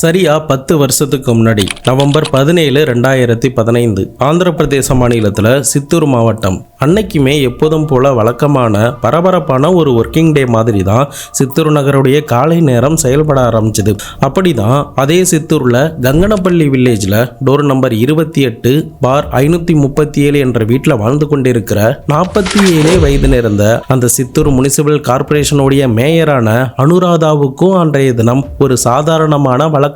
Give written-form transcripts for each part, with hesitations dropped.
சரியா 10 வருஷத்துக்கு முன்னாடி நவம்பர் 17, 2015 ஆந்திர பிரதேச மாநிலத்தில் சித்தூர் மாவட்டம். அன்னைக்குமே எப்போதும் போல வழக்கமான பரபரப்பான ஒரு ஒர்க்கிங் டே மாதிரி தான் சித்தூர் நகருடைய காலை நேரம் செயல்பட ஆரம்பிச்சது. அப்படிதான் அதே சித்தூரில் கங்கனப்பள்ளி வில்லேஜில் டோர் நம்பர் 28/537 என்ற வீட்டில் வாழ்ந்து கொண்டிருக்கிற 47 வயது நேர்ந்த அந்த சித்தூர் முனிசிபல் கார்பரேஷனுடைய மேயரான அனுராதாவுக்கும் அன்றைய தினம் ஒரு சாதாரணமான வழக்கமான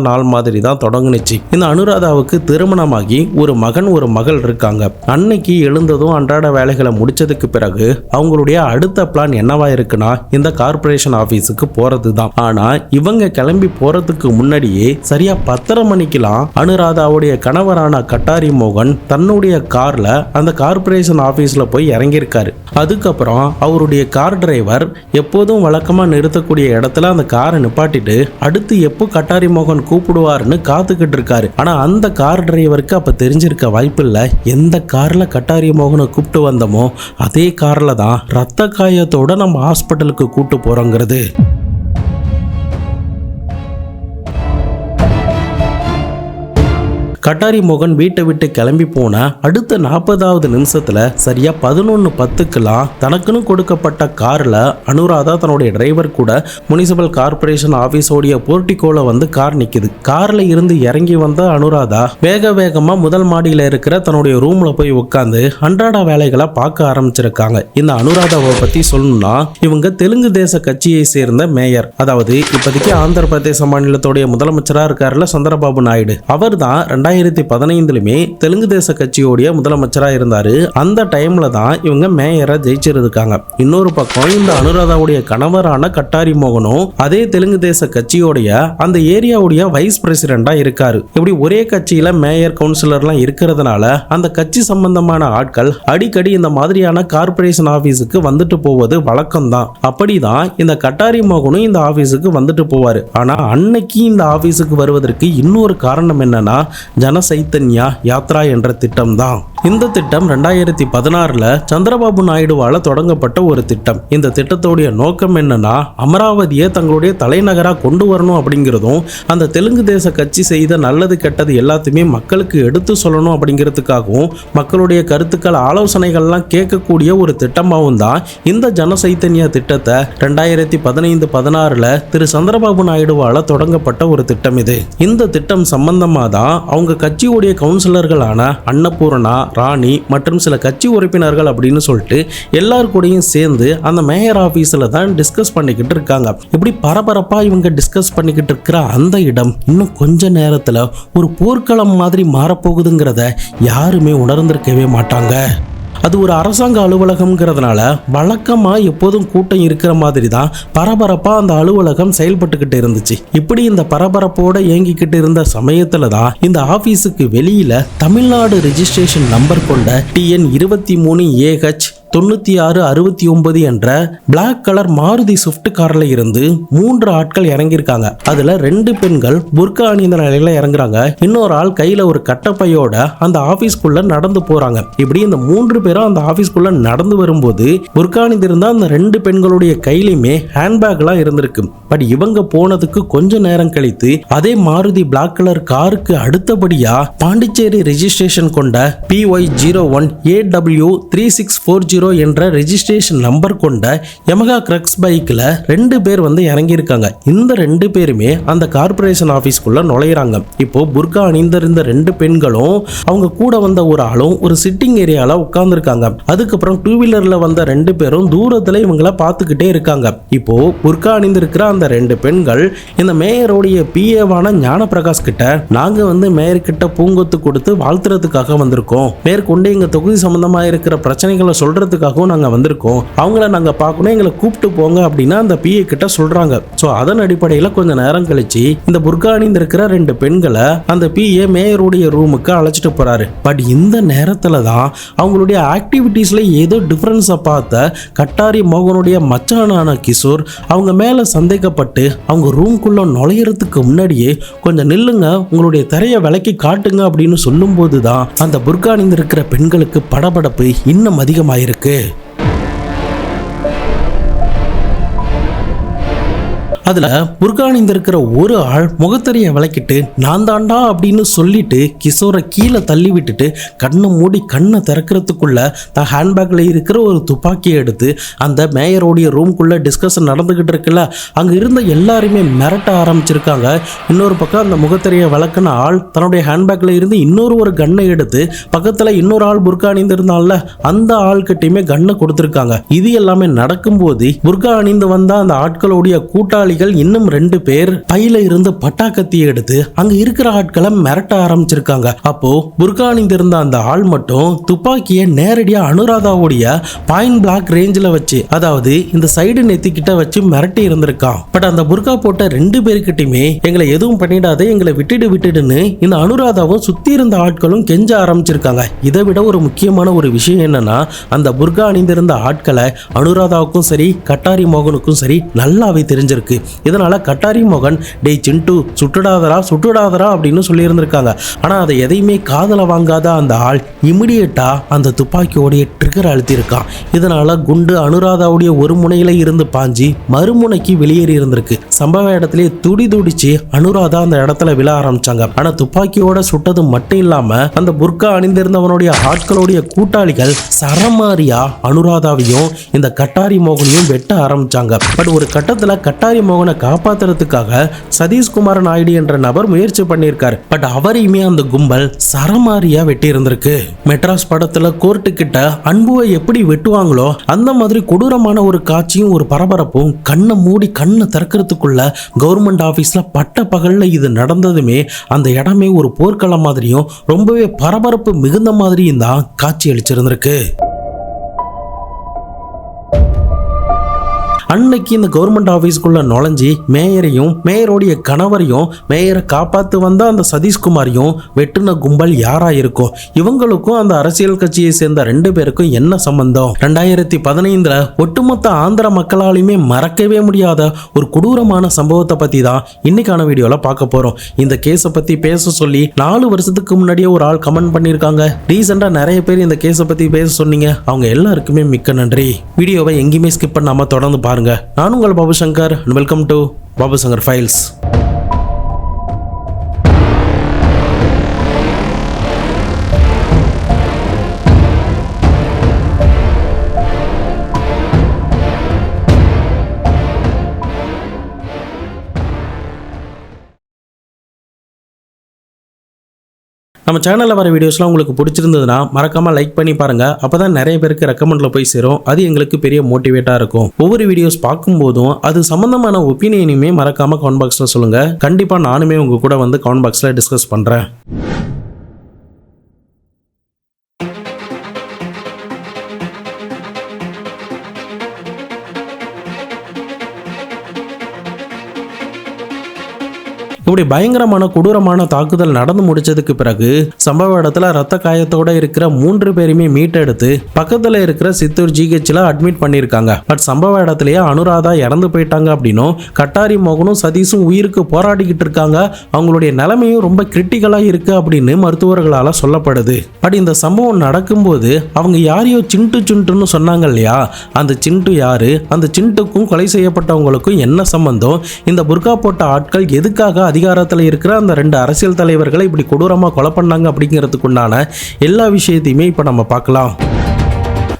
நாள் மாதிரி தான் தொடங்குனுச்சு. இந்த அனுராதாவுக்கு திருமணமாகி ஒரு மகன் ஒரு மகள் இருக்காங்க. அன்னைக்கு எழுந்ததும் அன்றாட வேலைகளை முடிச்சதுக்கு பிறகு அவங்களுடைய அடுத்த பிளான் என்னவா இருக்குன்னா இந்த கார்பரேஷன் ஆபீஸுக்கு போறது தான். ஆனா இவங்க கிளம்பி போறதுக்கு முன்னாடியே சரியா 10:30 மணிக்கெல்லாம் அனுராதாவுடைய கணவரான கட்டாரி மோகன் தன்னுடைய கார்ல அந்த கார்பரேஷன் ஆபீஸ்ல போய் இறங்கியிருக்காரு. அதுக்கப்புறம் அவருடைய கார் டிரைவர் எப்போதும் வழக்கமா நிறுத்தக்கூடிய இடத்துல அந்த காரை நிப்பாட்டிட்டு அடுத்து எப்போ கட்டாரி மோகன் கூப்பிடுவாருன்னு காத்துக்கிட்டு இருக்காரு. ஆனா அந்த கார் டிரைவருக்கு அப்ப தெரிஞ்சிருக்க வாய்ப்பு இல்ல, எந்த கார்ல கட்டாரி மோகனை கூப்பிட்டு வந்தோமோ அதே கார்ல தான் ரத்த காயத்தோட நம்ம ஹாஸ்பிட்டலுக்கு கூட்டு போறோங்கிறது. கட்டாரி மோகன் வீட்டை விட்டு கிளம்பி போன அடுத்த 40வது நிமிஷத்துல சரியா 11:10 தனக்குன்னு கொடுக்கப்பட்ட கார்ல அனுராதா தன்னுடைய டிரைவர் கூட முனிசிபல் கார்பரேஷன் ஆபீஸோடைய போர்ட்டிகோல வந்து கார் நிக்குது. கார்ல இருந்து இறங்கி வந்த அனுராதா வேக வேகமா முதல் மாடியில இருக்கிற தன்னுடைய ரூம்ல போய் உட்காந்து அன்றாட வேலைகளை பார்க்க ஆரம்பிச்சிருக்காங்க. இந்த அனுராதாவை பத்தி சொல்லணும்னா இவங்க தெலுங்கு தேச கட்சியை சேர்ந்த மேயர். அதாவது இப்போதைக்கு ஆந்திர பிரதேச மாநிலத்துடைய முதலமைச்சரா இருக்காருல சந்திரபாபு நாயுடு. அவர் தான் 2015 தெலுங்கு தேச கட்சியோடைய முதலமைச்சரா இருந்தாரு. அந்த டைம்ல தான் இவங்க மேயரா ஜெயிச்சிருக்காங்க. இன்னொரு பக்கம் இந்த அனுராதாவுடைய கணவரான கட்டாரி மோகனும் அதே தெலுங்கு தேச கட்சியோடைய அந்த ஏரியாவுடைய வைஸ் பிரசிடென்டா இருக்காரு. இப்படி ஒரே கட்சியில மேயர் கவுன்சிலர்லாம் இருக்கிறதுனால அந்த கட்சி சம்பந்தமான ஆட்கள் அடிக்கடி இந்த மாதிரியான கார்பரேஷன் ஆபீஸுக்கு வந்துட்டு போவது வழக்கம் தான். அப்படிதான் இந்த கட்டாரி மோகனும் இந்த ஆபீஸுக்கு வந்துட்டு போவாரு. ஆனா அன்னைக்கு இந்த ஆபீஸுக்கு வருவதற்கு இன்னொரு காரணம் என்னன்னா ஜனசைத்தன்யா யாத்ரா என்ற திட்டம் தான். இந்த திட்டம் 2016 சந்திரபாபு நாயுடுவால தொடங்கப்பட்ட ஒரு திட்டம். இந்த திட்டத்தோடைய நோக்கம் என்னன்னா அமராவதியை தங்களுடைய தலைநகரா கொண்டு வரணும் அப்படிங்கிறதும் அந்த தெலுங்கு தேச கட்சி செய்த நல்லது கெட்டது எல்லாத்தையுமே மக்களுக்கு எடுத்து சொல்லணும் அப்படிங்கிறதுக்காகவும் மக்களுடைய கருத்துக்கள் ஆலோசனைகள்லாம் கேட்கக்கூடிய ஒரு திட்டமாகவும் தான் இந்த ஜனசைத்தன்யா திட்டத்தை 2015-16 திரு சந்திரபாபு நாயுடுவால தொடங்கப்பட்ட ஒரு திட்டம் இது. இந்த திட்டம் சம்பந்தமா தான் அவங்க கட்சியுடைய கவுன்சிலர்களான அன்னபூர்ணா, ராணி மற்றும் சில கட்சி உறுப்பினர்கள் அப்படின்னு சொல்லிட்டு எல்லார் கூடயும் சேர்ந்து அந்த மேயர் ஆபீஸ்ல தான் டிஸ்கஸ் பண்ணிக்கிட்டு இருக்காங்க. இப்படி பரபரப்பா இவங்க டிஸ்கஸ் பண்ணிக்கிட்டு இருக்கிற அந்த இடம் இன்னும் கொஞ்ச நேரத்துல ஒரு போர்க்களம் மாதிரி மாறப்போகுதுங்கிறத யாருமே உணர்ந்திருக்கவே மாட்டாங்க. அது ஒரு அரசாங்க அலுவலகம்ங்கிறதுனால வழக்கமா எப்போதும் கூட்டம் இருக்கிற மாதிரி தான் பரபரப்பா அந்த அலுவலகம் செயல்பட்டுக்கிட்டு இருந்துச்சு. இப்படி இந்த பரபரப்போட இயங்கிக்கிட்டு இருந்த சமயத்துல தான் இந்த ஆபீஸுக்கு வெளியில தமிழ்நாடு ரெஜிஸ்ட்ரேஷன் நம்பர் கொண்ட TN23AH 9669 என்ற பிளாக் கலர் மாருதி ஸ்விஃப்ட் கார்ல இருந்து 3 ஆட்கள் இறங்கியிருக்காங்க. அதுல 2 பெண்கள் புர்கா அணிந்த நிலையில இறங்குறாங்க. இன்னொரு ஆள் கையில ஒரு கட்டப்பையோட அந்த ஆபீஸ்க்குள்ள நடந்து போறாங்க. இப்படி இந்த 3 பேரும் அந்த ஆபீஸ்க்குள்ள நடந்து வரும்போது புர்கா அணிந்திருந்த அந்த 2 பெண்களுடைய கையிலுமே ஹேண்ட்பேக் எல்லாம் இருந்திருக்கு. பட் இவங்க போனதுக்கு கொஞ்ச நேரம் கழித்து அதே மாருதி பிளாக் கலர் காருக்கு அடுத்தபடியா பாண்டிச்சேரி ரெஜிஸ்ட்ரேஷன் கொண்ட PY01AW3640 என்ற ரெஜிஸ்ட்ரேஷன் நம்பர் கொண்ட யமகா கிரக்ஸ் பைக்ல 2 பேர் வந்து இறங்கியிருக்காங்க. இந்த 2 பேருமே அந்த கார்பரேஷன் ஆபீஸ்க்குள்ள நுழையிறாங்க. இப்போ புர்கா அணிந்திருந்த 2 பெண்களும் அவங்க கூட வந்த ஒரு ஆளும் ஒரு சிட்டிங் ஏரியால உட்கார்ந்துருக்காங்க. அதுக்கப்புறம் 2 வீலர்ல வந்த 2 பேரும் தூரத்துல இவங்கள பார்த்துக்கிட்டே இருக்காங்க. இப்போ புர்கா அணிந்திருக்கிற அந்த 2 பெண்கள் இந்த மேயருடைய PA-வான ஞானபிரகாஷ் கிட்ட நாங்க வந்து மேயர் கிட்ட பூங்கொத்து கொடுத்து வாழ்த்துறதுக்காக வந்திருக்கோம், மேற்கொண்டு எங்க தொகுதி சம்பந்தமா இருக்கிற பிரச்சனைகளை சொல்றதுக்காகவும் நாங்க வந்திருக்கோம், அவங்கள நாங்க பார்க்கணும், எங்களை கூப்பிட்டு போங்க அப்படின்னா அந்த PA கிட்ட சொல்றாங்க. சோ அதன் அடிப்படையில் கொஞ்ச நேரம் கழிச்சு இந்த புர்கா அணிந்திருக்கிற 2 பெண்களை அந்த PA மேயருடைய ரூமுக்கு அழைச்சிட்டு போறாரு. பட் இந்த நேரத்துல தான் அவங்களுடைய ஆக்டிவிட்டீஸ்ல ஏதோ டிஃபரன்ஸை பார்த்த கட்டாரி மோகனுடைய மச்சானான கிஷோர் அவங்க மேல சந்தேகப்பட்டு அவங்க ரூம்குள்ள நுழையறதுக்கு முன்னாடியே கொஞ்சம் நில்லுங்க, உங்களுடைய திரையை விலக்கி காட்டுங்க அப்படின்னு சொல்லும் போதுதான் அந்த புர்கா அணிந்திருக்கிற பெண்களுக்கு படபடப்பு இன்னும் அதிகமாயிருக்கு. அதுல புர்கா அணிந்திருக்கிற ஒரு ஆள் முகத்தறிய விளக்கிட்டு நான் தாண்டா அப்படின்னு சொல்லிட்டு கிஷோரை கீழே தள்ளி விட்டுட்டு கண்ணை மூடி கண்ணை திறக்கிறதுக்குள்ள தான் ஹேண்ட்பேக்ல இருக்கிற ஒரு துப்பாக்கியை எடுத்து அந்த மேயரோடைய ரூம்குள்ள டிஸ்கஷன் நடந்துகிட்டு இருக்குல்ல, அங்க இருந்த எல்லாருமே மிரட்ட ஆரம்பிச்சிருக்காங்க. இன்னொரு பக்கம் அந்த முகத்தறிய விளக்குன ஆள் தன்னுடைய ஹேண்ட்பேக்ல இருந்து ஒரு கண்ணை எடுத்து பக்கத்துல இன்னொரு ஆள் புர்கா அணிந்திருந்தான்ல அந்த ஆள்கிட்டயுமே கண்ணை கொடுத்திருக்காங்க. இது எல்லாமே நடக்கும்போது புர்கா அணிந்து வந்த அந்த ஆட்களுடைய கூட்டாளிகள் இன்னும் 2 பேர் பையில இருந்து பட்டாக்கத்தி எடுத்து அங்க இருக்கிற ஆட்களை மிரட்ட ஆரம்பிச்சிருக்காங்க. அப்போ புர்கா அணிந்திருந்த அந்த ஆள் மட்டும் துப்பாக்கியை நேரடியா அனுராதாவுடைய பாயிண்ட் பிளாக் ரேஞ்சில் வச்சு, அதாவது இந்த சைடு நெத்திக்கிட்ட வச்சு மிரட்டி இருந்திருக்கான். பட் அந்த புர்கா போட்ட 2 பேருக்கிட்டையுமே எங்களை எதுவும் பண்ணிடாத, எங்களை விட்டுடுன்னு இந்த அனுராதாவும் சுத்தி இருந்த ஆட்களும் கெஞ்ச ஆரம்பிச்சிருக்காங்க. இதை விட ஒரு முக்கியமான ஒரு விஷயம் என்னன்னா, அந்த புர்கா அணிந்திருந்த ஆட்களை அனுராதாவுக்கும் சரி கட்டாரி மோகனுக்கும் சரி நல்லாவே தெரிஞ்சிருக்கு. இதனால கட்டாரி மோகன் டேய் சிண்டு சுட்டுடாதரா அப்படின்னு சொல்லி இருந்திருக்காங்க. ஆனா அதை எதையுமே காதல வாங்காத அந்த ஆள் இமிடியேட்டா அந்த துப்பாக்கியோடைய ட்ரிகர் அழுத்திருக்கான். இதனால குண்டு அனுராதாவுடைய ஒரு முனையில இருந்து பாஞ்சி மறுமுனைக்கு வெளியேறி இருந்திருக்கு. சம்பவ இடத்திலே துடிச்சு அனுராதா அந்த இடத்துல விழ ஆரம்பிச்சாங்க. ஆனா துப்பாக்கியோட சுட்டது மட்டும் இல்லாம அந்த புர்கா அணிந்திருந்தவனுடைய ஆட்களுடைய கூட்டாளிகள் சரமாரியா அனுராதாவையும் இந்த கட்டாரி மோகனையும் வெட்ட ஆரம்பிச்சாங்க. பட் ஒரு கட்டத்துல கட்டாரி மோகனை காப்பாத்துறதுக்காக சதீஷ்குமார் நாயுடு என்ற நபர் முயற்சி பண்ணியிருக்காரு. பட் அவரையுமே அந்த கும்பல் சரமாரியா வெட்டி இருந்திருக்கு. மெட்ராஸ் படத்துல கோர்ட்டு கிட்ட அன்புவை எப்படி வெட்டுவாங்களோ அந்த மாதிரி கொடூரமான ஒரு காட்சியும் ஒரு பரபரப்பும் கண்ணை மூடி கண்ணை திறக்கிறதுக்குள்ள கவர்மெண்ட் ஆபீஸ்ல பட்ட பகல்ல இது நடந்ததுமே அந்த இடமே ஒரு போர்க்களம் மாதிரியும் ரொம்பவே பரபரப்பு மிகுந்த மாதிரியும் தான் காட்சி அளிச்சிருந்திருக்கு. அன்னைக்கு இந்த கவர்மெண்ட் ஆஃபீஸ்க்குள்ள நுழைஞ்சி மேயரையும் மேயருடைய கணவரையும் மேயரை காப்பாத்து வந்த அந்த சதீஷ்குமாரையும் வெட்டுன கும்பல் யாரா இருக்கும்? இவங்களுக்கும் அந்த அரசியல் கட்சியை சேர்ந்த 2 பேருக்கும் என்ன சம்பந்தம்? 2015 ஒட்டுமொத்த ஆந்திர மக்களாலுமே மறக்கவே முடியாத ஒரு கொடூரமான சம்பவத்தை பத்தி தான் இன்னைக்கான வீடியோல பார்க்க போறோம். இந்த கேஸை பத்தி பேச சொல்லி 4 வருஷத்துக்கு முன்னாடியே ஒரு ஆள் கமெண்ட் பண்ணியிருக்காங்க. ரீசெண்டா நிறைய பேர் இந்த கேஸை பத்தி பேச சொன்னீங்க. அவங்க எல்லாருக்குமே மிக்க நன்றி. வீடியோவை எங்கேயுமே ஸ்கிப் பண்ணாம தொடர்ந்து பாருங்க. நான் உங்கள் Babu Shankar and welcome to Babu Shankar files. நம்ம சேனலில் வர வீடியோஸ்லாம் உங்களுக்கு பிடிச்சிருந்ததுன்னா மறக்காமல் லைக் பண்ணி பாருங்கள். அப்போ தான் நிறைய பேருக்கு ரெக்கமெண்டில் போய் சேரும். அது எங்களுக்கு பெரிய மோட்டிவேட்டாக இருக்கும். ஒவ்வொரு வீடியோஸ் பார்க்கும்போதும் அது சம்மந்தமான ஒப்பீனியனையுமே மறக்காமல் கமெண்ட் பாக்ஸில் சொல்லுங்கள். கண்டிப்பாக நானுமே உங்கள் கூட வந்து கமெண்ட் பாக்ஸில் டிஸ்கஸ் பண்ணுறேன். இப்படி பயங்கரமான கொடூரமான தாக்குதல் நடந்து முடிச்சதுக்கு பிறகு சம்பவ இடத்துல ரத்த காயத்தோட இருக்கிற 3 பேருமே மீட்டெடுத்து பக்கத்துல இருக்கிற சித்தூர் ஜிஹெச்ல அட்மிட் பண்ணிருக்காங்க. பட் சம்பவ இடத்துலயே அனுராதா இறந்து போயிட்டாங்க அப்படின்னும் கட்டாரி மோகனும் சதீஷும் உயிருக்கு போராடிக்கிட்டு இருக்காங்க. அவங்களுடைய நிலைமையும் ரொம்ப கிரிட்டிக்கலா இருக்கு அப்படின்னு மருத்துவர்களால சொல்லப்படுது. பட் இந்த சம்பவம் நடக்கும்போது அவங்க யாரையோ சிண்டுன்னு சொன்னாங்க இல்லையா, அந்த சிண்டு யாரு, அந்த சிண்டுக்கும் கொலை செய்யப்பட்டவங்களுக்கும் என்ன சம்பந்தம், இந்த புர்கா போட்ட ஆட்கள் எதுக்காக அதிகாரத்தில் இருக்கிற அந்த 2 அரசியல் தலைவர்களை இப்படி கொடூரமாக கொலை பண்ணாங்க அப்படிங்கிறதுக்குண்டான எல்லா விஷயத்தையுமே இப்போ நம்ம பார்க்கலாம்.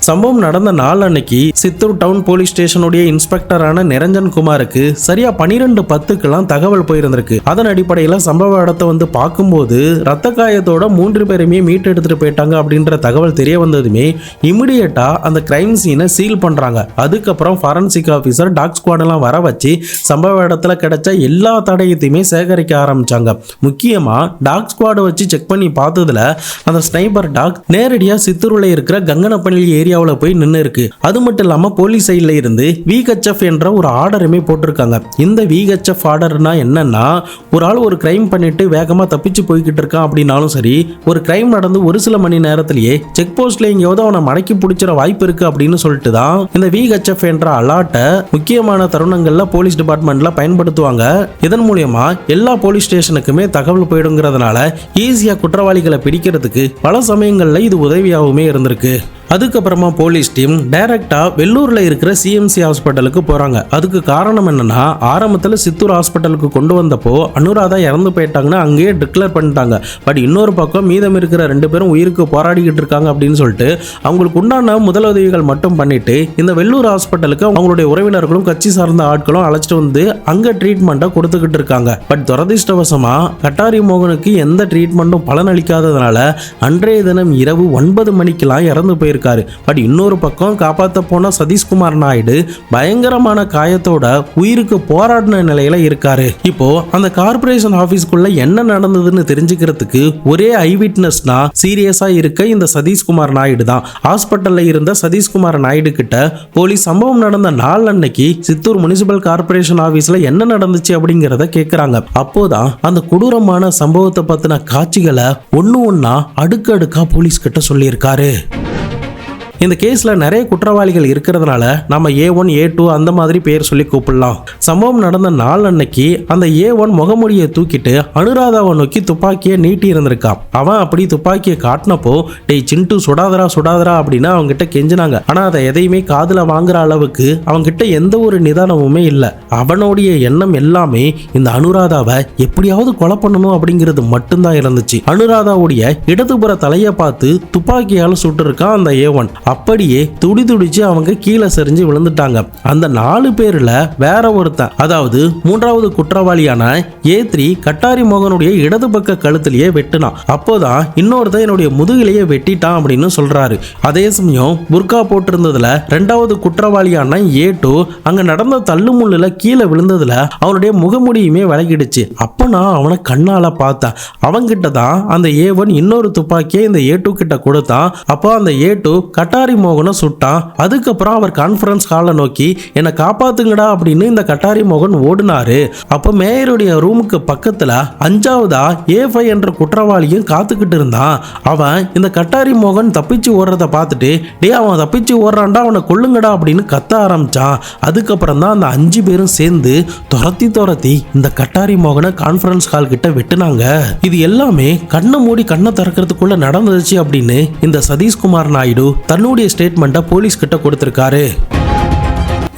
சம்பவம் நடந்த நாள் அன்னைக்கு சித்தூர் டவுன் போலீஸ் ஸ்டேஷனுடைய இன்ஸ்பெக்டரான நிரஞ்சன் குமாருக்கு சரியா 12:10 தகவல் போயிருந்திருக்கு. அதன் அடிப்படையில் சம்பவ இடத்தை வந்து பார்க்கும்போது ரத்த காயத்தோட 3 பேருமே மீட் எடுத்துட்டு போயிட்டாங்க அப்படின்ற தகவல் தெரிய வந்ததுமே இமிடியேட்டா அந்த கிரைம் சீனை சீல் பண்றாங்க. அதுக்கப்புறம் ஃபாரன்சிக் ஆஃபீஸர் டாக் ஸ்குவாட் எல்லாம் வர வச்சு சம்பவ இடத்துல கிடைச்ச எல்லா தடயத்தையுமே சேகரிக்க ஆரம்பிச்சாங்க. முக்கியமா டாக் ஸ்குவாடை வச்சு செக் பண்ணி பார்த்ததுல அந்த ஸ்னைப்பர் டாக் நேரடியா சித்தூர்ல இருக்கிற கங்கனப்பள்ளி ஏரியாவில் போய் நின்று இருக்கு. அது மட்டும் இல்லாம போலீஸ் சைட்ல இருந்து VHF என்ற ஒரு ஆர்டருமே போட்டிருக்காங்க. இந்த VHF ஆர்டர்னா என்னன்னா, ஒரு ஆள் ஒரு கிரைம் பண்ணிட்டு வேகமா தப்பிச்சு போய்கிட்டு இருக்கான் அப்படின்னாலும் சரி, ஒரு கிரைம் நடந்து ஒரு சில மணி நேரத்திலேயே செக் போஸ்ட்ல எங்கேயாவது அவனை மடக்கி பிடிச்சிட வாய்ப்பு இருக்கு அப்படின்னு சொல்லிட்டு தான் இந்த VHF என்ற அலாட்டை முக்கியமான தருணங்கள்ல போலீஸ் டிபார்ட்மெண்ட்ல பயன்படுத்துவாங்க. இதன் மூலமா எல்லா போலீஸ் ஸ்டேஷனுக்குமே தகவல் போயிடுங்கிறதுனால ஈஸியா குற்றவாளிகளை பிடிக்கிறதுக்கு பல சமயங்கள்ல இது உதவியாகவுமே இருந்திருக்கு. அதுக்கப்புறமா போலீஸ் டீம் டைரக்டா வெள்ளூர்ல இருக்கிற சிஎம்சி ஹாஸ்பிட்டலுக்கு போறாங்க. அதுக்கு காரணம் என்னன்னா, ஆரம்பத்துல சித்தூர் ஹாஸ்பிட்டலுக்கு கொண்டு வந்தப்போ அனுராதா இறந்து போயிட்டாங்கன்னு அங்கேயே டிக்ளேர் பண்ணிட்டாங்க. பட் இன்னொரு பக்கம் மீதம் இருக்கிற 2 பேரும் உயிருக்கு போராடிக்கிட்டு இருக்காங்க அப்படின்னு சொல்லிட்டு அவங்களுக்கு உண்டான முதலுதவிகள் மட்டும் பண்ணிட்டு இந்த வெள்ளூர் ஹாஸ்பிட்டலுக்கு அவங்களுடைய உறவினர்களும் கட்சி சார்ந்த ஆட்களும் அழைச்சிட்டு வந்து அங்க ட்ரீட்மெண்ட்டை கொடுத்துக்கிட்டு இருக்காங்க. பட் துரதிர்ஷ்டவசமா கட்டாரி மோகனுக்கு எந்த ட்ரீட்மெண்ட்டும் பலனளிக்காததுனால அன்றைய தினம் இரவு 9 மணிக்கெல்லாம் இறந்து போயிருக்காரு. பட் இன்னொரு பக்கம் காப்பாற்ற போன சதீஷ்குமார் நாயுடு பயங்கரமான காயத்தோட உயிருக்கு போராடின நிலையில இருக்காரு. இப்போ அந்த கார்பரேஷன் ஆபீஸ்க்குள்ள என்ன நடந்ததுன்னு தெரிஞ்சுக்கிறதுக்கு ஒரே ஐ விட்னஸ்னா சீரியஸா இருக்க இந்த சதீஷ்குமார் நாயுடு தான். ஹாஸ்பிட்டல்ல இருந்த சதீஷ்குமார் நாயுடு கிட்ட போலீஸ் சம்பவம் நடந்த நாள் அன்னைக்கு சித்தூர் முனிசிபல் கார்பரேஷன் ஆபீஸ்ல என்ன நடந்துச்சு அப்படிங்கறத கேக்குறாங்க. அப்போதான் அந்த கொடூரமான சம்பவத்தை பத்தின காட்சிகளை ஒண்ணு ஒண்ணா அடுக்கடுக்கா போலீஸ் கிட்ட சொல்லியிருக்காரு. இந்த கேஸ்ல நிறைய குற்றவாளிகள் இருக்கிறதுனால நம்ம A1 A2 அந்த மாதிரி பேர் சொல்லி கூப்பிடலாம். சம்பவம் நடந்த நாள் அன்னைக்கு அந்த A1 முகமூடியை தூக்கிட்டு அனுராதாவை நோக்கி துப்பாக்கியை நீட்டி இருந்திருக்கான். அவன் அப்படி துப்பாக்கியை காட்டினப்போ டேய் சிண்டு சுடாதரா சுடாதரா அப்படின்னு அவங்க கிட்ட கெஞ்சினாங்க. ஆனா அதை எதையுமே காதுல வாங்குற அளவுக்கு அவங்க கிட்ட எந்த ஒரு நிதானமுமே இல்லை. அவனுடைய எண்ணம் எல்லாமே இந்த அனுராதாவை எப்படியாவது கொலை பண்ணணும் அப்படிங்கிறது மட்டும்தான் இருந்துச்சு. அனுராதாவுடைய இடதுபுற தலையை பார்த்து துப்பாக்கியால சுட்டு இருக்கான் அந்த A1. அப்படியே துடி துடிச்சு அவங்க கீழே சரிஞ்சு விழுந்துட்டாங்க. அந்த 4 பேர்ல வேற ஒருத்தன், அதாவது 3வது குற்றவாளியான A3 கட்டாரி மோகனுடைய இடது பக்க கழுத்திலேயே வெட்டினான். அப்போதான் இன்னொருத்தன் என்னுடைய முதுகிலேயே வெட்டிட்டான் அப்படின்னு சொல்றாரு. அதே சமயம் புர்கா போட்டிருந்ததுல 2வது குற்றவாளியான A2 அங்க நடந்த தள்ளுமுள்ளுல கீழே விழுந்ததுல அவனுடைய முகமுடியுமே விலகிடுச்சு. அப்ப நான் அவனை கண்ணால பார்த்தேன். அவங்கிட்ட தான் அந்த A1 இன்னொரு துப்பாக்கியை இந்த A2 கிட்ட கொடுத்தான். அப்போ அந்த A2 கட்டாரி மோகனை சுட்டான். அதுக்கப்புறம் அவர் கான்ஃபரன்ஸ் ஹாலை நோக்கி என்னை காப்பாத்துங்கடா அப்படின்னு இந்த கட்டாரி மோகன் ஓடினாரு. அப்போ மேயருடைய ரூமுக்கு பக்கத்துல 5வதா A5 என்ற குற்றவாளியும் காத்துக்கிட்டு இருந்தான். அவன் இந்த கட்டாரி மோகன் தப்பிச்சு ஓடுறத பார்த்துட்டு டே அவன் தப்பிச்சு ஓடுறான்டா அவனை கொல்லுங்கடா அப்படின்னு கத்த ஆரம்பிச்சான். அதுக்கப்புறம் தான் அந்த 5 பேரும் சேர்ந்து துரத்தி இந்த கட்டாரி மோகனை கான்ஃபரன்ஸ் ஹால் கிட்ட வெட்டுனாங்க. இது எல்லாமே கண்ணை மூடி கண்ணை திறக்கிறதுக்குள்ள நடந்துச்சு அப்படின்னு இந்த சதீஷ்குமார் நாயுடு தன்னுடைய ஸ்டேட்மெண்ட்டை போலீஸ் கிட்ட கொடுத்திருக்காரு.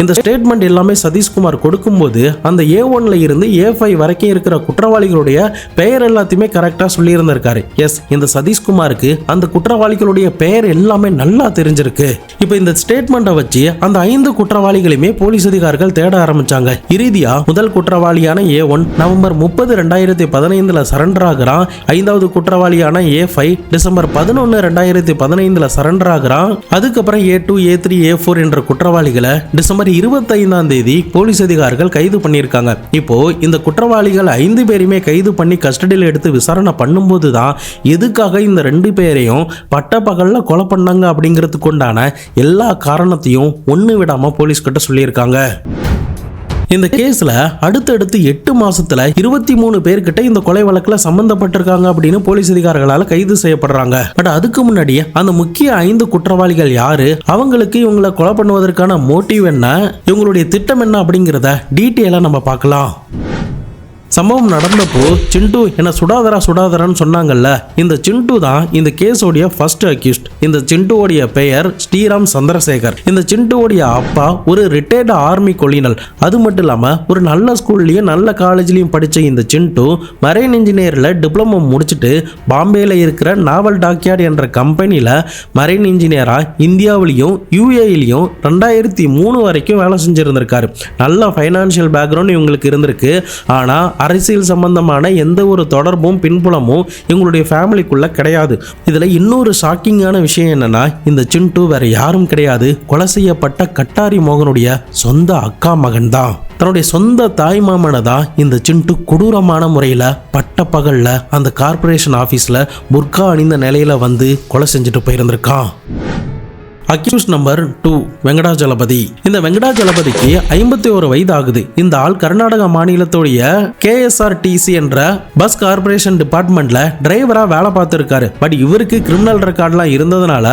இந்த ஸ்டேட்மெண்ட் எல்லாமே சதீஷ்குமார் கொடுக்கும்போது அந்த A1ல இருந்து A5 வரைக்கும் இருக்கிற குற்றவாளிகளுடைய பெயர் எல்லாத்தையுமே கரெக்டா சொல்லி இருந்திருக்காரு. எஸ், இந்த சதீஷ்குமாருக்கு அந்த குற்றவாளிகளுடைய பெயர் எல்லாமே நல்லா தெரிஞ்சிருக்கு. இப்போ இந்த ஸ்டேட்மெண்ட்டை வச்சு அந்த 5 குற்றவாளிகளையுமே போலீஸ் அதிகாரிகள் தேட ஆரம்பிச்சாங்க. இறுதியா முதல் குற்றவாளியான A1 நவம்பர் 30, 2015 சரண்டர் ஆகிறான். 5வது குற்றவாளியான A5 டிசம்பர் 11, 2015 சரண்டர் ஆகிறான். அதுக்கப்புறம் A2, A3, A4 என்ற குற்றவாளிகளை டிசம்பர் 25ஆம் தேதி போலீஸ் அதிகாரிகள் கைது பண்ணியிருக்காங்க. இப்போ இந்த குற்றவாளிகள் 5 பேரையுமே கைது பண்ணி கஸ்டடியில் எடுத்து விசாரணை பண்ணும்போது தான் எதுக்காக இந்த 2 பேரையும் பட்ட பகல்ல கொலை பண்ணாங்க அப்படிங்கிறதுக்கு உண்டான எல்லா காரணத்தையும் ஒன்று விடாம போலீஸ் கிட்ட சொல்லியிருக்காங்க. இந்த கேஸ்ல அடுத்தடுத்து 8 மாசத்துல 23 பேர்கிட்ட இந்த கொலை வழக்குல சம்பந்தப்பட்டிருக்காங்க அப்படின்னு போலீஸ் அதிகாரிகளால கைது செய்யப்படுறாங்க. பட் அதுக்கு முன்னாடி அந்த முக்கிய 5 குற்றவாளிகள் யாரு, அவங்களுக்கு இவங்களை கொலை பண்ணுவதற்கான மோட்டிவ் என்ன, இவங்களுடைய திட்டம் என்ன அப்படிங்கிறத டீட்டெயிலா நம்ம பார்க்கலாம். சம்பவம் நடந்தப்போ சிண்டு என்ன சுடாதரான்னு சொன்னாங்கல்ல, இந்த சிண்டு தான் இந்த கேஸோடைய ஃபர்ஸ்ட் அக்யூஸ்ட். இந்த சிண்டுவோடைய பெயர் ஸ்ரீராம் சந்திரசேகர். இந்த சிண்டுவோடைய அப்பா ஒரு ரிட்டையர்டு ஆர்மி கொலினல். அது மட்டும் இல்லாம ஒரு நல்ல ஸ்கூல்லையும் நல்ல காலேஜ்லயும் படிச்ச இந்த சிண்டு மரைன் இன்ஜினியர்ல டிப்ளமோ முடிச்சுட்டு பாம்பேல இருக்கிற நாவல் டாக்யார்ட் என்ற கம்பெனில மரைன் இன்ஜினியரா இந்தியாவிலையும் UAEலையும் 2003 வரைக்கும் வேலை செஞ்சிருந்திருக்காரு. நல்ல ஃபைனான்சியல் பேக்ரவுண்ட் இவங்களுக்கு இருந்திருக்கு. ஆனா அரசியல் சம்பந்தமான எந்த ஒரு தொடர்பும் பின்புலமும் இவங்களுடைய ஃபேமிலிக்குள்ள கிடையாது. இதுல இன்னொரு ஷாக்கிங்கான விஷயம் என்னன்னா, இந்த சிண்டு வேற யாரும் கிடையாது, கொலை செய்யப்பட்ட கட்டாரி மோகனுடைய சொந்த அக்கா மகன் தான். தன்னுடைய சொந்த தாய் மாமனை தான் இந்த சிண்டு கொடூரமான முறையில் பட்ட பகல்ல அந்த கார்பரேஷன் ஆஃபீஸில் புர்கா அணிந்த நிலையில வந்து கொலை செஞ்சுட்டு போயிருந்திருக்கான். Accuse number 2 Venkatajalapathi. இந்த வெங்கடாஜலபதிக்கு 51 வயது ஆகுது. இந்த ஆள் கர்நாடக மாநிலத்துடைய KSRTC என்ற பஸ் கார்பரேஷன் டிபார்ட்மெண்ட்ல டிரைவரா வேலை பார்த்திருக்காரு. பட் இவருக்கு கிரிமினல் ரெக்கார்ட்லாம் இருந்ததுனால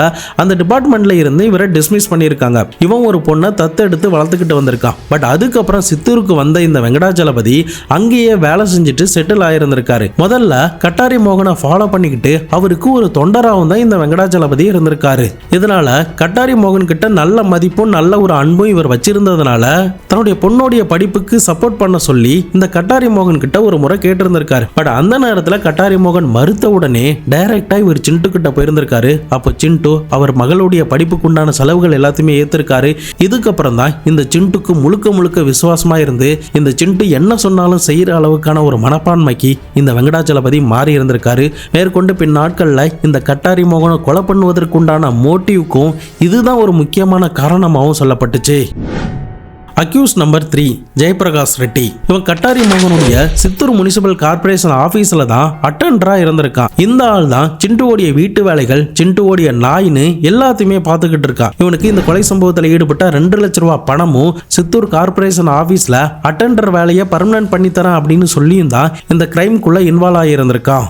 அந்த டிபார்ட்மெண்ட்ல இருந்து இவரை டிஸ்மிஸ் பண்ணியிருக்காங்க. இவன் ஒரு பொண்ணை தத்தெடுத்து வளர்த்துக்கிட்டு வந்திருக்கான். பட் அதுக்கப்புறம் சித்தூருக்கு வந்த இந்த வெங்கடாஜலபதி அங்கேயே வேலை செஞ்சுட்டு செட்டில் ஆயிருந்திருக்காரு. முதல்ல கட்டாரி மோகனை ஃபாலோ பண்ணிக்கிட்டு அவருக்கு ஒரு தொண்டராகவும் தான் இந்த வெங்கடாஜலபதி இருந்திருக்காரு. இதனால கட்டாரி மோகன் கிட்ட நல்ல மதிப்பும் நல்ல ஒரு அன்பும் இவர் வச்சிருந்ததுனால தன்னுடைய பொண்ணுடைய படிப்புக்கு சப்போர்ட் பண்ண சொல்லி இந்த கட்டாரி மோகன் கிட்ட ஒரு முறை கேட்டிருந்திருக்காரு. பட் அந்த நேரத்தில் கட்டாரி மோகன் மறுத்த உடனே டைரக்டா இவர் சிண்டு கிட்ட போயிருந்திருக்காரு. அப்போ சிண்டு அவர் மகளுடைய படிப்புக்கு உண்டான செலவுகள் எல்லாத்தையுமே ஏத்திருக்காரு. இதுக்கப்புறம் தான் இந்த சிண்டுக்கு முழுக்க முழுக்க விசுவாசமா இருந்து இந்த சிண்டு என்ன சொன்னாலும் செய்யற அளவுக்கான ஒரு மனப்பான்மைக்கு இந்த வெங்கடாஜலபதி மாறி இருந்திருக்காரு. மேற்கொண்டு பின் நாட்கள்ல இந்த கட்டாரி மோகனை கொலை பண்ணுவதற்குண்டான மோட்டிவ்க்கும் இதுதான் ஒரு முக்கியமான காரணமாகவும் சொல்லப்பட்டுச்சு. Accused number 3 Jayaprakash Reddy. இவன் கட்டாரி மோகனுடைய சித்தூர் முனிசிபல் கார்பரேஷன் ஆபீஸ்ல தான் அட்டெண்டரா இருந்திருக்கான். இந்த ஆள் தான் சிண்டுவோடைய வீட்டு வேலைகள், சிண்டுவோடைய நாயின்னு எல்லாத்தையுமே பார்த்துக்கிட்டு இருக்கான். இவனுக்கு இந்த கொலை சம்பவத்தில் ஈடுபட்ட 2 லட்சம் ரூபாய் பணமும் சித்தூர் கார்பரேஷன் ஆபீஸ்ல அட்டெண்டர் வேலையை பர்மனன்ட் பண்ணி தரேன் அப்படின்னு சொல்லியும் தான் இந்த கிரைம்குள்ள இன்வால்வ் ஆகியிருந்திருக்கான்.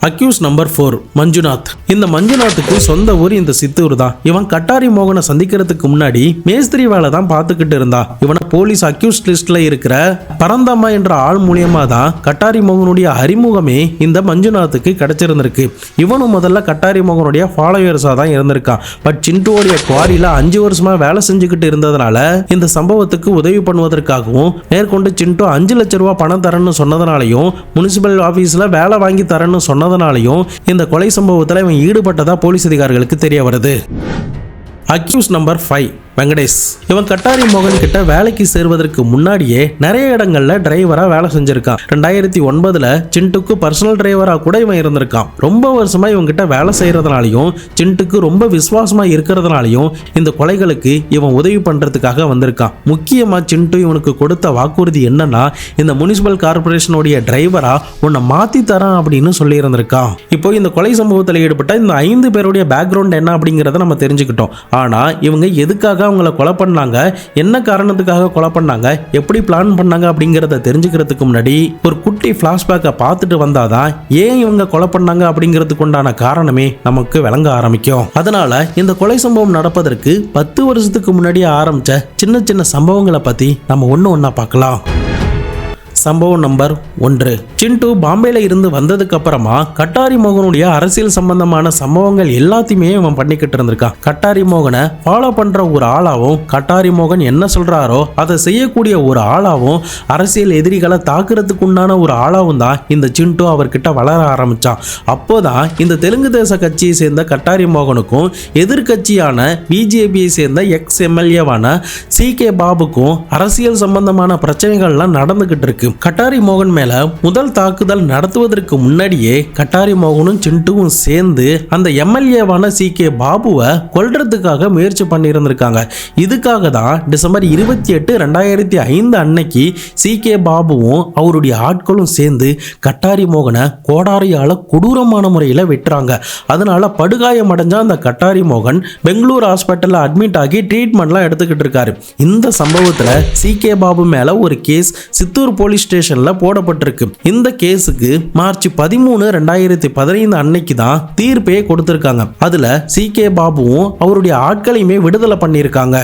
Accused number 4 Manjunath. இந்த மஞ்சுநாத்துக்கு சொந்த ஊர் இந்த சித்தூர் தான். இவன் கட்டாரி மோகனை சந்திக்கிறதுக்கு முன்னாடி மேஸ்திரி வேலை தான் பார்த்துக்கிட்டு இருந்தான். இவனை போலீஸ் அக்யூஸ் லிஸ்ட்ல இருக்கிற பரந்தம்மா என்ற ஆள் மூலியமா தான் கட்டாரி மோகனுடைய அறிமுகமே இந்த மஞ்சுநாத்துக்கு கிடைச்சிருந்திருக்கு. இவனும் முதல்ல கட்டாரி மோகனுடைய ஃபாலோவர்ஸா தான் இருந்திருக்கான். பட் சிண்டுவோடைய குவாரியில 5 வருஷமா வேலை செஞ்சுக்கிட்டு இருந்ததுனால இந்த சம்பவத்துக்கு உதவி பண்ணுவதற்காகவும் மேற்கொண்டு சிண்டு 5 லட்சம் ரூபாய் பணம் தரேன்னு சொன்னதுனாலையும் முனிசிபல் ஆபீஸ்ல வேலை வாங்கி தரேன்னு சொன்னதுனாலையும் இந்த கொலை சம்பவத்தில் இவன் ஈடுபட்டதா போலீஸ் அதிகாரிகளுக்கு தெரிய வருது. Accused number 5 Venkatesh. இவன் கட்டாரி மோகன் கிட்ட வேலைக்கு சேர்வதற்கு முன்னாடியே நிறைய இடங்கள்ல டிரைவரா வேலை செஞ்சிருக்கான். 2009 சிண்டுக்கு பர்சனல் டிரைவரா கூட இவன் இருந்திருக்கான். ரொம்ப வருஷமா இவன் கிட்ட வேலை செய்யறதுனாலையும் சிண்டுக்கு ரொம்ப விசுவாசமா இருக்கிறதுனாலையும் இந்த கொலைகளுக்கு இவன் உதவி பண்றதுக்காக வந்திருக்கான். முக்கியமா சிண்டு இவனுக்கு கொடுத்த வாக்குறுதி என்னன்னா, இந்த முனிசிபல் கார்பரேஷனுடைய டிரைவரா உன்னை மாத்தி தரான் அப்படின்னு சொல்லி இருந்திருக்கான். இப்போ இந்த கொலை சம்பவத்தில் ஈடுபட்ட இந்த 5 பேருடைய பேக்ரவுண்ட் என்ன அப்படிங்கறத நம்ம தெரிஞ்சுக்கிட்டோம். ஆனா இவங்க எதுக்காக அவங்கள கொலை பண்ணாங்க, என்ன காரணத்துக்காக கொலை பண்ணாங்க, எப்படி பிளான் பண்ணாங்க அப்படிங்கறத தெரிஞ்சுக்கிறதுக்கு முன்னாடி ஒரு குட்டி பிளாஷ்பேக்கை பார்த்துட்டு வந்தாதான் ஏன் இவங்க கொலை பண்ணாங்க அப்படிங்கிறதுக்கு உண்டான காரணமே நமக்கு விளங்க ஆரம்பிக்கும். அதனால இந்த கொலை சம்பவம் நடப்பதற்கு 10 வருஷத்துக்கு முன்னாடி ஆரம்பிச்ச சின்ன சின்ன சம்பவங்களை பத்தி நம்ம ஒண்ணா பார்க்கலாம். சம்பவம் நம்பர் 1. சிண்டு பாம்பேல இருந்து வந்ததுக்கு அப்புறமா கட்டாரி மோகனுடைய அரசியல் சம்பந்தமான சம்பவங்கள் எல்லாத்தையுமே இவன் பண்ணிக்கிட்டு இருந்திருக்கான். கட்டாரி மோகனை ஃபாலோ பண்ற ஒரு ஆளாவும், கட்டாரி மோகன் என்ன சொல்றாரோ அதை செய்யக்கூடிய ஒரு ஆளாவும், அரசியல் எதிரிகளை தாக்குறதுக்கு உண்டான ஒரு ஆளாவும் தான் இந்த சிண்டு அவர்கிட்ட வளர ஆரம்பிச்சான். அப்போதான் இந்த தெலுங்கு தேச கட்சியை சேர்ந்த கட்டாரி மோகனுக்கும் எதிர்கட்சியான பிஜேபியை சேர்ந்த எக்ஸ்-எம்எல்ஏவான CK பாபுக்கும் அரசியல் சம்பந்தமான பிரச்சனைகள்லாம் நடந்துகிட்டு இருக்கு. கட்டாரி மோகன் மேல முதல் தாக்குதல் நடத்துவதற்கு முன்னாடியே கட்டாரி மோகனும் சிண்டுவும் சேர்ந்து அந்த எம்எல்ஏவான CK பாபுவை கொல்றதுக்காக முயற்சி பண்ணியிருந்திருக்காங்க. இதுக்காக தான் டிசம்பர் 28, 2005 அன்னைக்கு CK பாபுவும் அவருடைய ஆட்களும் சேர்ந்து கட்டாரி மோகனை கோடாரியால கொடூரமான முறையில் வெட்டுறாங்க. அதனால படுகாயம் அடைஞ்ச அந்த கட்டாரி மோகன் பெங்களூர் ஹாஸ்பிட்டல்ல அட்மிட் ஆகி ட்ரீட்மெண்ட்லாம் எடுத்துக்கிட்டு இருக்காரு. இந்த சம்பவத்துல CK பாபு மேல ஒரு கேஸ் சித்தூர் போலீஸ் ஸ்டேஷன்ல போடப்பட்டிருக்கு. இந்த கேஸுக்கு மார்ச் 13, 2015 அன்னைக்கு தான் தீர்ப்பே கொடுத்திருக்காங்க. அதுல CK பாபுவும் அவருடைய ஆட்களையுமே விடுதலை பண்ணியிருக்காங்க.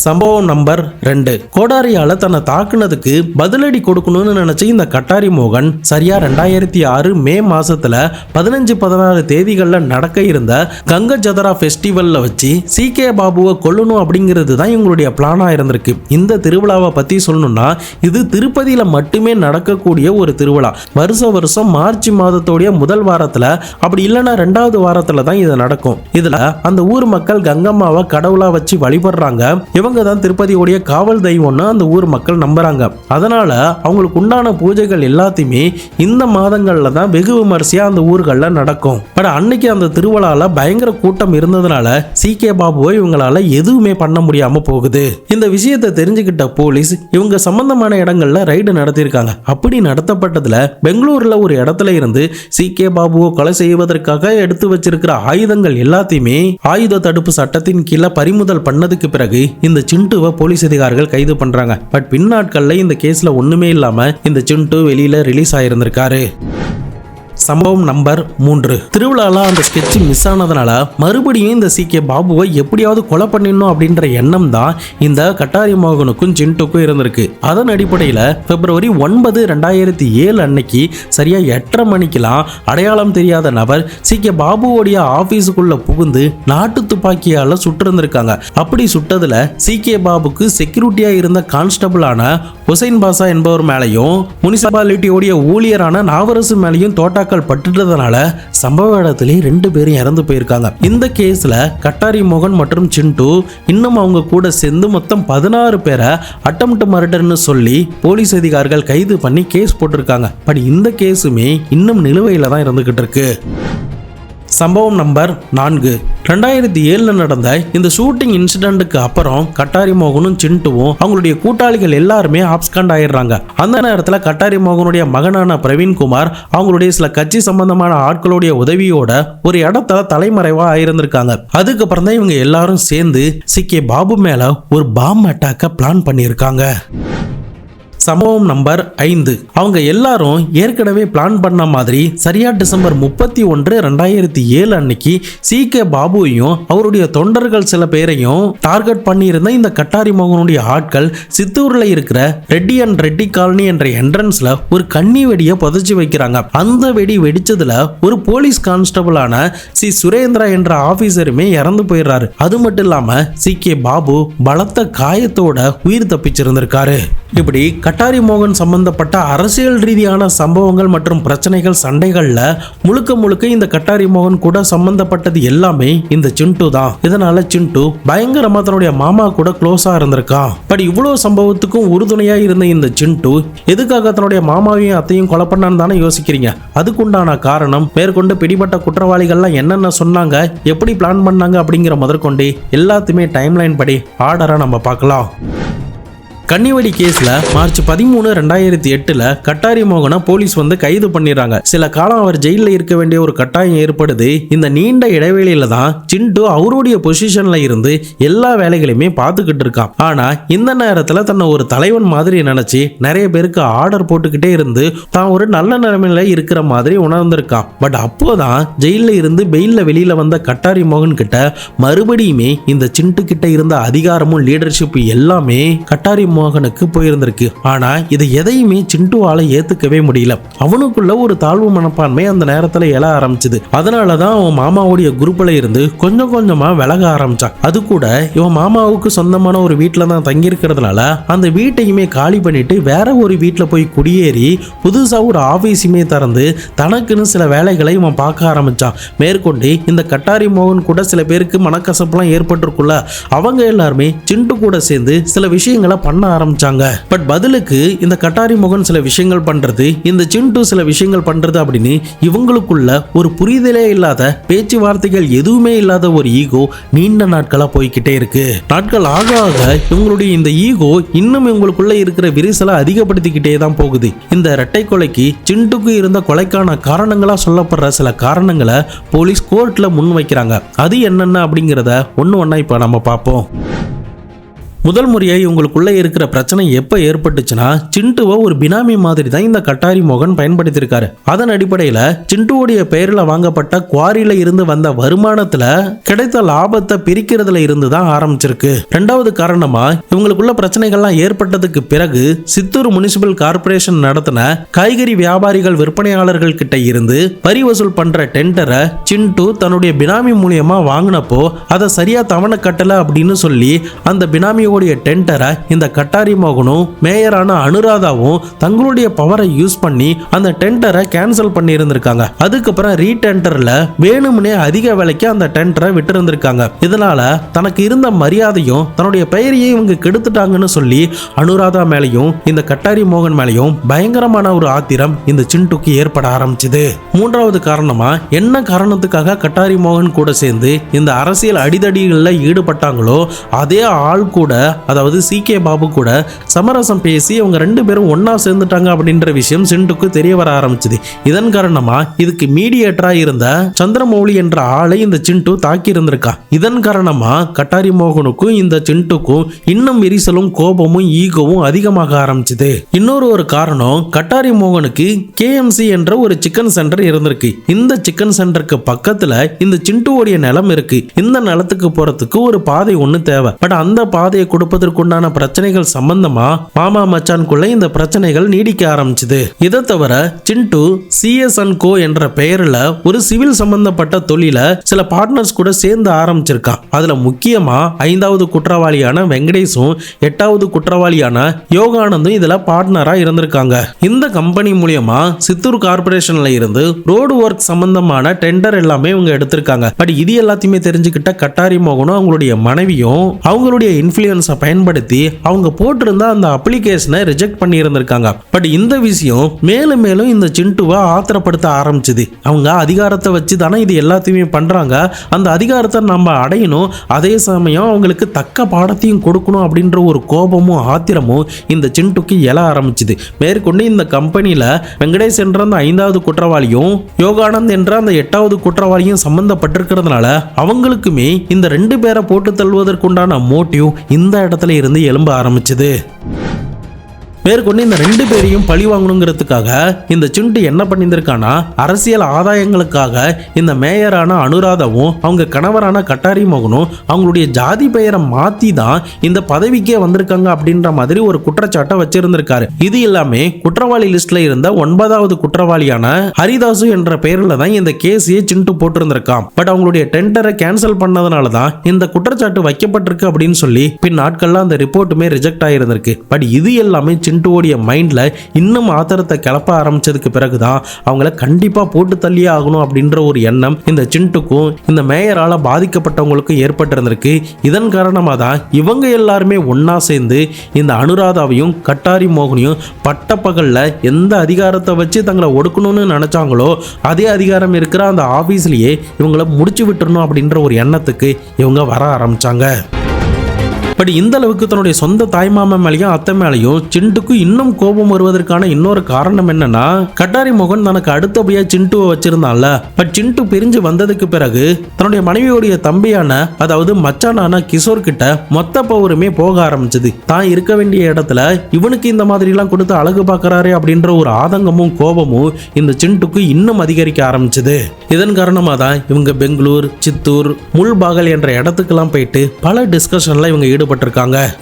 சம்பவம் நம்பர் 2. கோடாரியால தன்னை தாக்குனதுக்கு பதிலடி கொடுக்கணும்னு நினைச்ச இந்த கட்டாரி மோகன் சரியா 2006 மே மாசத்துல 15-16 தேதிகள்ல நடக்க இருந்த கங்க ஜதரா ஃபெஸ்டிவல்ல வச்சு CK பாபுவை கொல்லணும் அப்படிங்கிறது தான் இவங்களுடைய பிளானா இருந்திருக்கு. இந்த திருவிழாவை பத்தி சொல்லணும்னா இது திருப்பதியில மட்டுமே நடக்கக்கூடிய ஒரு திருவிழா. வருஷம் மார்ச் மாதத்தோடைய முதல் வாரத்துல, அப்படி இல்லைன்னா 2வது வாரத்துல தான் இது நடக்கும். இதுல அந்த ஊர் மக்கள் கங்கம்மாவை கடவுளா வச்சு வழிபடுறாங்க. இவங்க தான் திருப்பதியோடைய காவல் தெய்வம்னு அந்த ஊர் மக்கள் நம்புறாங்க. அதனால அவங்களுக்கு உண்டான பூஜைகள் எல்லாத்தையுமே இந்த மாதங்கள்ல தான் வெகு விமர்சையா அந்த ஊர்கள்ல நடக்கும். பட் அன்னைக்கு அந்த திருவிழால பயங்கர கூட்டம் இருந்ததுனால சி.கே. பாபுவை இவங்களால எதுவுமே பண்ண முடியாம போகுது. இந்த விஷயத்தை தெரிஞ்சுக்கிட்ட போலீஸ் இவங்க சம்பந்தமான இடங்கள்ல ரைடு நடத்தியிருக்காங்க. அப்படி நடத்தப்பட்டதுல பெங்களூர்ல ஒரு இடத்துல இருந்து சி.கே. பாபுவை கொலை செய்வதற்காக எடுத்து வச்சிருக்கிற ஆயுதங்கள் எல்லாத்தையுமே ஆயுத தடுப்பு சட்டத்தின் கீழே பறிமுதல் பண்ணதுக்கு பிறகு இந்த சிண்டுவை போலீஸ் அதிகாரிகள் கைது பண்றாங்க. பட் பின்னாட்கள்ல இந்த கேஸ்ல ஒண்ணுமே இல்லாம இந்த சிண்டு வெளியில ரிலீஸ் ஆயிருந்திருக்காரு. சம்பவம் நம்பர் 3. திருவிழால அந்த ஸ்கெட்ச் மிஸ் ஆனதுனால மறுபடியும் இந்த சி.கே. பாபுவை எப்படியாவது கொலை பண்ணிடணும் அப்படின்ற எண்ணம் தான் இந்த கட்டாரி மோகனுக்கும் சிண்டுக்கும் இருந்திருக்கு. அதன் அடிப்படையில் பிப்ரவரி 9, 2007 அன்னைக்கு சரியா 8:30 மணிக்கெல்லாம் அடையாளம் தெரியாத நபர் சி.கே. பாபுவோடைய ஆபீஸுக்குள்ள புகுந்து நாட்டு துப்பாக்கியால சுட்டிருந்திருக்காங்க. அப்படி சுட்டதுல சி.கே. பாபுக்கு செக்யூரிட்டியா இருந்த கான்ஸ்டபிளான ஹுசைன் பாஷா என்பவர் மேலையும் முனிசிபாலிட்டியோடைய ஊழியரான நாவரசு மேலையும் தோட்டாக்கள் பட்டுட்டதுனால சம்பவ இடத்திலே 2 பேரும் இறந்து போயிருக்காங்க. இந்த கேஸ்ல கட்டாரி மோகன் மற்றும் சிண்டு இன்னும் அவங்க கூட சேர்ந்து மொத்தம் 16 பேரை அட்டெம்ப்ட் மர்டர்னு சொல்லி போலீஸ் அதிகாரிகள் கைது பண்ணி கேஸ் போட்டிருக்காங்க. பட் இந்த கேஸுமே இன்னும் நிலுவையில தான் இருந்துகிட்டு இருக்கு. சம்பவம் நம்பர் 4. 2007 நடந்த இந்த ஷூட்டிங் இன்சிடென்ட்டுக்கு அப்புறம் கட்டாரி மோகனும் சிண்டுவும் அவங்களுடைய கூட்டாளிகள் எல்லாருமே ஆப்ஸ்காண்ட் ஆயிடுறாங்க. அந்த நேரத்தில் கட்டாரி மோகனுடைய மகனான பிரவீன்குமார் அவங்களுடைய சில கட்சி சம்பந்தமான ஆட்களுடைய உதவியோட ஒரு இடத்துல தலைமறைவா ஆயிருந்திருக்காங்க. அதுக்கப்புறம் தான் இவங்க எல்லாரும் சேர்ந்து சி.கே. பாபு மேல ஒரு பாம் அட்டாக்க பிளான் பண்ணியிருக்காங்க. சம்பவம் நம்பர் 5. அவங்க எல்லாரும் ஏற்கனவே பிளான் பண்ண மாதிரி சரியா டிசம்பர் 31, 2007 அன்னைக்கு சி.கே. பாபுவையும் அவருடைய தொண்டர்கள் சில பேரையும் டார்கெட் பண்ணியிருந்த இந்த கட்டாரி மோகனுடைய ஆட்கள் சித்தூர்ல இருக்கிற ரெட்டி அண்ட் ரெட்டி காலனி என்ற என்ட்ரன்ஸ்ல ஒரு கண்ணி வெடியை புதைச்சு வைக்கிறாங்க. அந்த வெடி வெடிச்சதுல ஒரு போலீஸ் கான்ஸ்டபிளான சி. சுரேந்திரா என்ற ஆபீசருமே இறந்து போயிடுறாரு. அது மட்டும் இல்லாம சி.கே. பாபு பலத்த காயத்தோட உயிர் தப்பிச்சிருந்திருக்காரு. இப்படி கட்டாரி மோகன் சம்பந்தப்பட்ட அரசியல் ரீதியான சம்பவங்கள் மற்றும் பிரச்சனைகள் சண்டைகள்ல முழுக்க இந்த கட்டாரி மோகன் கூட சம்பந்தப்பட்டது எல்லாமே இந்த சிண்டு தான். இதனால சிண்டு பயங்கரமா தன்னுடைய மாமா கூட க்ளோஸா இருந்திருக்கான். பட் இவ்வளவு சம்பவத்துக்கும் உறுதுணையா இருந்த இந்த சிண்டு எதுக்காக தன்னுடைய மாமாவையும் அத்தையும் கொலை பண்ணான்னு தானே யோசிக்கிறீங்க. அதுக்குண்டான காரணம் மேற்கொண்டு பிடிபட்ட குற்றவாளிகள்லாம் என்னென்ன சொன்னாங்க, எப்படி பிளான் பண்ணாங்க அப்படிங்கிற முதற்கொண்டு எல்லாத்தையுமே டைம்லைன் படி ஆர்டரா நம்ம பார்க்கலாம். கன்னிவெடி கேஸ்ல மார்ச் 13, 2008 கட்டாரி மோகனை போலீஸ் வந்து கைது பண்ணிடுறாங்க. சில காலம் அவர் ஜெயில இருக்க வேண்டிய ஒரு கட்டாயம் ஏற்படுது. இந்த நீண்ட இடைவெளியில தான் சிண்டு அவருடைய பொசிஷன்ல இருந்து எல்லா வேலைகளையுமே பார்த்துக்கிட்டு இருக்கான். ஆனா இந்த நேரத்துல தன்னை ஒரு தலைவன் மாதிரி நினைச்சு நிறைய பேருக்கு ஆர்டர் போட்டுக்கிட்டே இருந்து தான் ஒரு நல்ல நிலைமையில இருக்கிற மாதிரி உணர்ந்திருக்கான். பட் அப்போதான் ஜெயில இருந்து பெயில்ல வெளியில வந்த கட்டாரி மோகன் கிட்ட மறுபடியுமே இந்த சிண்டு கிட்ட இருந்த அதிகாரமும் லீடர்ஷிப் எல்லாமே கட்டாரி மோகனுக்கு போயிருந்திருக்கு. ஆனா இதை எதையுமே சிண்டுவால ஏத்துக்கவே முடியல. அவனுக்குள்ள ஒரு தாழ்வு மனப்பான்மை அந்த நேரத்துல எழ ஆரம்பிச்சது. அதனாலதான் அவன் மாமாவுடைய குரூப்ல இருந்து கொஞ்சம் கொஞ்சமா விலக ஆரம்பிச்சான். அது கூட இவன் மாமாவுக்கு சொந்தமான ஒரு வீட்டுல தான் தங்கி இருக்கிறதுனால அந்த வீட்டையுமே காலி பண்ணிட்டு வேற ஒரு வீட்டுல போய் குடியேறி புதுசா ஒரு ஆபீஸுமே திறந்து தனக்குன்னு சில வேலைகளை இவன் பார்க்க ஆரம்பிச்சான். மேற்கொண்டு இந்த கட்டாரி மோகன் கூட சில பேருக்கு மனக்கசப்புலாம் ஏற்பட்டிருக்குள்ள அவங்க எல்லாருமே சிண்டு கூட சேர்ந்து சில விஷயங்களை பண்ண ஆரம்பிச்சாங்க. பட் பதிலுக்கு இந்த கட்டாரி மோகன் சில விஷயங்கள் பண்றது, இந்த சிண்டு சில விஷயங்கள் பண்றது அப்படின்னு இவங்களுக்குள்ள ஒரு புரிதலே இல்லாத, பேச்சுவார்த்தைகள் எதுவுமே இல்லாத ஒரு ஈகோ நீண்ட நாட்களா போய்கிட்டே இருக்கு. நாட்கள் ஆக ஆக இவங்களுடைய இந்த ஈகோ இன்னும் இவங்களுக்குள்ள இருக்கிற விரிசலை அதிகப்படுத்திக்கிட்டே தான் போகுது. இந்த இரட்டை கொலைக்கு சிண்டுக்கு இருந்த கொலைக்கான காரணங்களா சொல்லப்படுற சில காரணங்களை போலீஸ் கோர்ட்ல முன் வைக்கிறாங்க. அது என்னென்ன அப்படிங்கிறத ஒன்னு ஒன்னா இப்ப நம்ம பார்ப்போம். முதல் முறையாக இவங்களுக்குள்ள இருக்கிற பிரச்சனை எப்போ ஏற்பட்டுச்சுன்னா சிண்டுவை ஒரு பினாமி மாதிரி தான் இந்த கட்டாரி மோகன் பயன்படுத்தியிருக்காரு. அதன் அடிப்படையில் சிண்டுவோடைய பெயரில் வாங்கப்பட்ட குவாரியில இருந்து வந்த வருமானத்துல கிடைத்த லாபத்தை பிரிக்கிறதுல இருந்து தான் ஆரம்பிச்சிருக்கு. ரெண்டாவது காரணமா இவங்களுக்குள்ள பிரச்சனைகள்லாம் ஏற்பட்டதுக்கு பிறகு சித்தூர் முனிசிபல் கார்பரேஷன் நடத்தின காய்கறி வியாபாரிகள் விற்பனையாளர்கள் கிட்ட இருந்து வரி வசூல் பண்ற டெண்டரை சிண்டு தன்னுடைய பினாமி மூலியமா வாங்கினப்போ அதை சரியா தவணை கட்டல அப்படின்னு சொல்லி அந்த பினாமி கம்பெனியோடைய டெண்டரை இந்த கட்டாரி மோகனும் மேயரான அனுராதாவும் தங்களுடைய பவரை யூஸ் பண்ணி அந்த டெண்டரை கேன்சல் பண்ணி இருந்திருக்காங்க. அதுக்கப்புறம் ரீடெண்டர்ல வேணும்னே அதிக விலைக்கு அந்த டெண்டரை விட்டு இருந்திருக்காங்க. இதனால தனக்கு இருந்த மரியாதையும் தன்னுடைய பெயரையே இவங்க கெடுத்துட்டாங்கன்னு சொல்லி அனுராதா மேலையும் இந்த கட்டாரி மோகன் மேலையும் பயங்கரமான ஒரு ஆத்திரம் இந்த சிண்டுக்கு ஏற்பட ஆரம்பிச்சது. மூன்றாவது காரணமா என்ன காரணத்துக்காக கட்டாரி மோகன் கூட சேர்ந்து இந்த அரசியல் அடிதடிகளில் ஈடுபட்டாங்களோ அதே ஆள் கூட, அதாவது CK பாபு கூட சமரசம் பேசி இவங்க ரெண்டு பேரும் ஒன்னா சேர்ந்துட்டாங்க அப்படின்ற விஷயம் சிண்டுக்கு தெரிய வர ஆரம்பிச்சது. இதன் காரணமா இதுக்கு மீடியேட்டரா இருந்த சந்திரமௌலி என்ற ஆளை இந்த சிண்டு தாக்கி இருந்திருக்கா. இதன் காரணமா கட்டாரி மோகனுக்கும் இந்த சிண்டுக்கும் இன்னும் விரிசலும் கோபமும் ஈகோவும் அதிகமாக ஆரம்பிச்சது. இன்னொரு ஒரு காரணம், கட்டாரி மோகனுக்கு KMC என்ற ஒரு சிக்கன் சென்டர் இருந்திருக்கு. இந்த சிக்கன் சென்டருக்கு பக்கத்துல இந்த சிண்டுவோடைய நிலம் இருக்கு. இந்த நிலத்துக்கு போறதுக்கு ஒரு பாதை ஒண்ணு தேவை. பட் அந்த பாதையை கொடுப்பதற்குண்டான பிரச்சனைகள் சம்பந்தமா மாமா மச்சான்குள்ள இந்த பிரச்சனைகள் நீடிக்க ஆரம்பிச்சது. இதை தவிர சிண்டு CS&Co என்ற பெயர்ல ஒரு சிவில் சம்பந்தப்பட்ட தொழில சில பார்ட்னர்ஸ் கூட சேர்ந்து ஆரம்பிச்சிருக்கான். அதுல முக்கியமா 5வது குற்றவாளியான வெங்கடேஷும் 8வது குற்றவாளியான யோகானந்தும் இதுல பார்ட்னரா இருந்திருக்காங்க. இந்த கம்பெனி மூலமா சித்தூர் கார்பரேஷன்ல இருந்து ரோடு ஒர்க் சம்பந்தமான டெண்டர் எல்லாமே இவங்க எடுத்திருக்காங்க. பட் இது எல்லாத்தையுமே தெரிஞ்சுக்கிட்ட கட்டாரி மோகனும் அவங்களுடைய மனைவியும் அவங்களுடைய இன்ஃப்ளூயன்ஸை பயன்படுத்தி அவங்க போட்டிருந்த அந்த அப்ளிகேஷனை ரிஜெக்ட் பண்ணி இருந்திருக்காங்க. பட் இந்த விஷயம் மேலும் மேலும் இந்த சிண்டுவை ஆத்திரப்படுத்த ஆரம்பிச்சது. அவங்க அதிகாரத்தை வச்சு தானே இது எல்லாத்தையுமே பண்றாங்க, அந்த அதிகாரத்தை நம்ம அடையணும், அதே சமயம் அவங்களுக்கு தக்க பாடத்தையும் கொடுக்கணும் அப்படின்ற ஒரு கோபமும் ஆத்திரமும் இந்த சிண்டுக்கு எழ ஆரம்பிச்சது. மேற்கொண்டு இந்த கம்பெனியில வெங்கடேஷ் என்ற அந்த 5வது குற்றவாளியும் யோகானந்த் என்ற அந்த 8வது குற்றவாளியும் சம்பந்தப்பட்டிருக்கிறதுனால அவங்களுக்குமே இந்த 2 பேரை போட்டு தள்ளுவதற்குண்டான மோட்டிவ் இந்த இடத்துல இருந்து எழும்ப ஆரம்பிச்சது. மேற்கொண்டு இந்த 2 பேரையும் பழி வாங்கணுங்கிறதுக்காக இந்த சிண்டு என்ன பண்ணியிருக்கானா, அரசியல் ஆதாயங்களுக்காக இந்த மேயரான அனுராதாவும் அவங்க கணவரான கட்டாரி மோகனும் அவங்களுடைய ஜாதி பெயரை மாத்தி தான் இந்த பதவிக்கே வந்திருக்காங்க அப்படின்ற மாதிரி ஒரு குற்றச்சாட்டை வச்சிருந்திருக்காரு. இது எல்லாமே குற்றவாளி லிஸ்ட்ல இருந்த 9வது குற்றவாளியான ஹரிதாசு என்ற பெயர்ல தான் இந்த கேஸையே சிண்டு போட்டிருந்திருக்கான். பட் அவங்களுடைய டெண்டரை கேன்சல் பண்ணதுனால தான் இந்த குற்றச்சாட்டு வைக்கப்பட்டிருக்கு அப்படின்னு சொல்லி பின் நாட்கள்ல அந்த ரிப்போர்ட்டுமே ரிஜெக்ட் ஆயிருந்திருக்கு. பட் இது எல்லாமே சிண்டுவோடைய மைண்ட்ல இன்னும் ஆத்திரத்தை கிளப்ப ஆரம்பிச்சதுக்கு பிறகுதான் அவங்கள கண்டிப்பா போட்டு தள்ளியே ஆகணும் அப்படின்ற ஒரு எண்ணம் இந்த சிண்டுக்கும் இந்த மேயரால பாதிக்கப்பட்டவங்களுக்கும் ஏற்பட்டிருந்திருக்கு. இதன் காரணமாக தான் இவங்க எல்லாருமே ஒன்னா சேர்ந்து இந்த அனுராதாவையும் கட்டாரி மோகனையும் பட்டப்பகல்ல எந்த அதிகாரத்தை வச்சு தங்களை ஒடுக்கணும்னு நினைச்சாங்களோ அதே அதிகாரம் இருக்கிற அந்த ஆபீஸ்லயே இவங்களை முடிச்சு விட்டுறணும் அப்படின்ற ஒரு எண்ணத்துக்கு இவங்க வர ஆரம்பிச்சாங்க. பட் இந்த அளவுக்கு தன்னுடைய சொந்த தாய்மாமன் மேலையும் அத்தை மேலையும் சிண்டுக்கு இன்னும் கோபம் வருவதற்கான இன்னொரு காரணம் என்னன்னா, கட்டாரி மோகன் தனக்கு அடுத்தபடியா சிண்டுவை வச்சிருந்தான்ல. பட் சிண்டு பிரிஞ்சு வந்ததுக்கு பிறகு தன்னுடைய மனைவியோடைய தம்பியான, அதாவது மச்சானான கிஷோர் கிட்ட மொத்த பவருமே போக ஆரம்பிச்சது. தான் இருக்க வேண்டிய இடத்துல இவனுக்கு இந்த மாதிரி எல்லாம் கொடுத்து அழகு பார்க்கறாரு அப்படின்ற ஒரு ஆதங்கமும் கோபமும் இந்த சிண்டுக்கு இன்னும் அதிகரிக்க ஆரம்பிச்சது. இதன் காரணமாக தான் இவங்க பெங்களூர், சித்தூர், முல்பாகல் என்ற இடத்துக்கெல்லாம் போயிட்டு பல டிஸ்கஷன்ல இவங்க ஈடுபட்டிருக்காங்க.